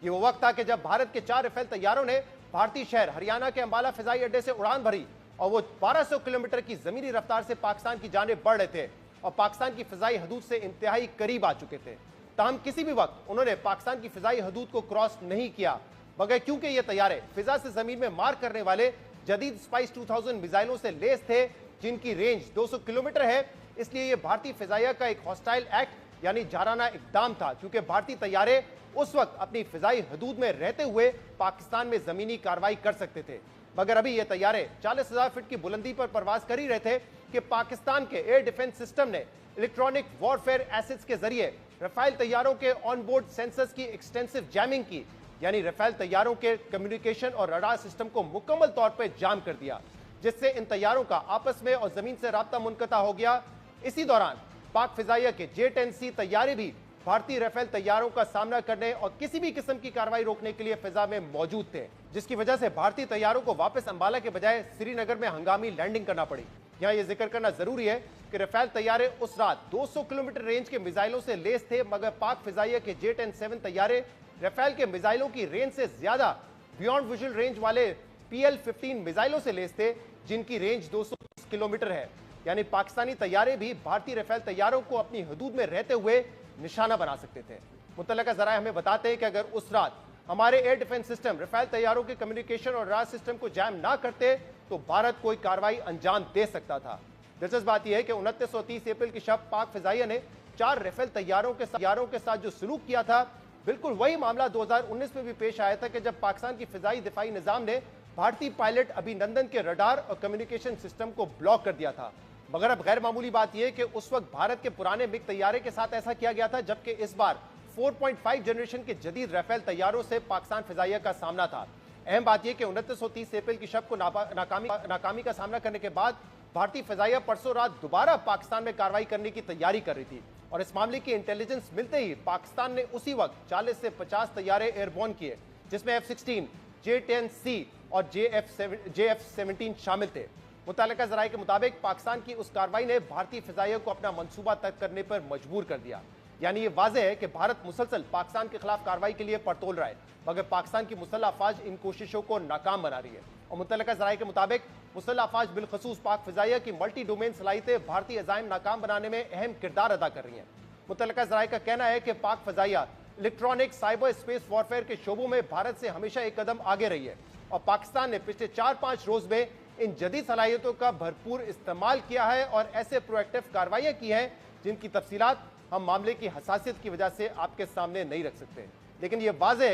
ये वो वक्त था कि जब भारत के 4 राफेल तैयारों ने भारतीय शहर हरियाणा के अंबाला फिजाई अड्डे से उड़ान भरी और वो 1200 किलोमीटर की जमीनी रफ्तार से पाकिस्तान की जानिब बढ़ रहे थे और पाकिस्तान की फिजाई हदूद से इंतहाई करीब आ चुके थे। ताहम किसी भी वक्त उन्होंने पाकिस्तान की फिजाई हदूद को क्रॉस नहीं किया, मगर क्योंकि ये तैयारे फिजा से जमीन में मार करने वाले जदीद स्पाइस 2000 मिसाइलों से लैस थे जिनकी रेंज 200 किलोमीटर है, इसलिए ये भारतीय फिजाइया का एक हॉस्टाइल एक्ट यानी जाराना इकदाम था, क्योंकि भारतीय तैयारे उस वक्त अपनी फिजाई हदूद में रहते हुए पाकिस्तान में जमीनी कार्रवाई कर सकते थे। मगर अभी ये तैयारे 40,000 फीट की बुलंदी पर परवाज कर ही रहे थे कि पाकिस्तान के एयर डिफेंस सिस्टम ने इलेक्ट्रॉनिक वॉरफेयर एसेट्स के जरिए राफेल तैयारों के ऑनबोर्ड सेंसर्स की एक्सटेंसिव जैमिंग की, यानी राफेल तैयारों के कम्युनिकेशन और रडार सिस्टम को मुकम्मल तौर पर जाम कर दिया, जिससे इन तैयारों का आपस में और जमीन से राब्ता मुनक़ता हो गया। इसी दौरान पाक फिजाइया के J-10C तैयारे भी भारतीय राफेल तैयारों का सामना करने और किसी भी किस्म की कार्रवाई रोकने के लिए फिजा में मौजूद थे, जिसकी वजह से भारतीय तैयारों को वापस अंबाला के बजाय श्रीनगर में हंगामी लैंडिंग करना पड़ी। यहाँ यह जिक्र करना जरूरी है कि राफेल तैयारे उस रात 200 किलोमीटर रेंज के मिसाइलों से लैस थे, मगर पाक फिजाइया के J-10-7 तैयारे राफेल के मिसाइलों की रेंज से ज्यादा बियॉन्ड विजुअल रेंज वाले PL-15 मिसाइलों से लैस थे, जिनकी रेंज 230 किलोमीटर है। यानी पाकिस्तानी तैयारे भी भारतीय राफेल तैयारों को अपनी हदूद में रहते हुए निशाना बना सकते थे। मुतल्लिका ज़राए हमें बताते हैं कि अगर उस रात हमारे एयर डिफेंस सिस्टम राफेल तैयारों के कम्युनिकेशन और रडार सिस्टम को जैम ना करते तो भारत कोई कार्रवाई अंजाम दे सकता था। दिलचस्प बात यह है कि 29 और 30 अप्रैल की शब पाक फिजाइया ने 4 राफेल तैयारों के साथ जो सलूक किया था, बिल्कुल वही मामला 2019 में भी पेश आया था कि जब पाकिस्तान की फिजाई दिफाई निजाम ने भारतीय पायलट अभिनंदन के रडार और कम्युनिकेशन सिस्टम को ब्लॉक कर दिया था। मगर अब गैर मामूली बात यह कि उस वक्त भारत के पुराने मिग तैयारे के साथ ऐसा किया गया था, जबकि इस बार 4.5 जनरेशन के जदीद राफेल तैयारों से पाकिस्तान फिजाइया का सामना था। अहम बात यह कि 29 और 30 अप्रैल की शब को नाकामी का सामना करने के बाद भारतीय फिजाइया परसों रात दोबारा पाकिस्तान में कार्रवाई करने की तैयारी कर रही थी और इस मामले की इंटेलिजेंस मिलते ही पाकिस्तान ने उसी वक्त 40 से 50 तैयारे एयरबोर्न किए, जिसमें F-16, J-10C और JF-17 शामिल थे। मुतालिका ज़राए के मुताबिक पाकिस्तान की उस कार्रवाई ने भारतीय फिजाइया को अपना मंसूबा तय करने पर मजबूर कर दिया। यानी ये वाज़ेह है कि भारत मुसलसल पाकिस्तान के खिलाफ कार्रवाई के लिए पड़तोल रहा है, मगर पाकिस्तान की मुसल्लह अफवाज इन कोशिशों को नाकाम बना रही है। और मुतल्लिका ज़राए के मुताबिक मुसल्लह अफवाज बिलखसूस पाक फिजाइया की मल्टी डोमेन सलाहियतें भारतीय अज़ाइम नाकाम बनाने में अहम किरदार अदा कर रही हैं। मुतल्लिका ज़राए का कहना है कि पाक फिजाइया इलेक्ट्रॉनिक साइबर स्पेस वॉरफेयर के शोबों में भारत से हमेशा एक कदम आगे रही है और पाकिस्तान ने पिछले 4-5 रोज में इन जदीद सलाहियतों का भरपूर इस्तेमाल किया है और ऐसे प्रोएक्टिव कार्रवाइयां की हैं जिनकी तफसीलात हम मामले की हसासियत की वजह से आपके सामने नहीं रख सकते, लेकिन यह वाज़ेह है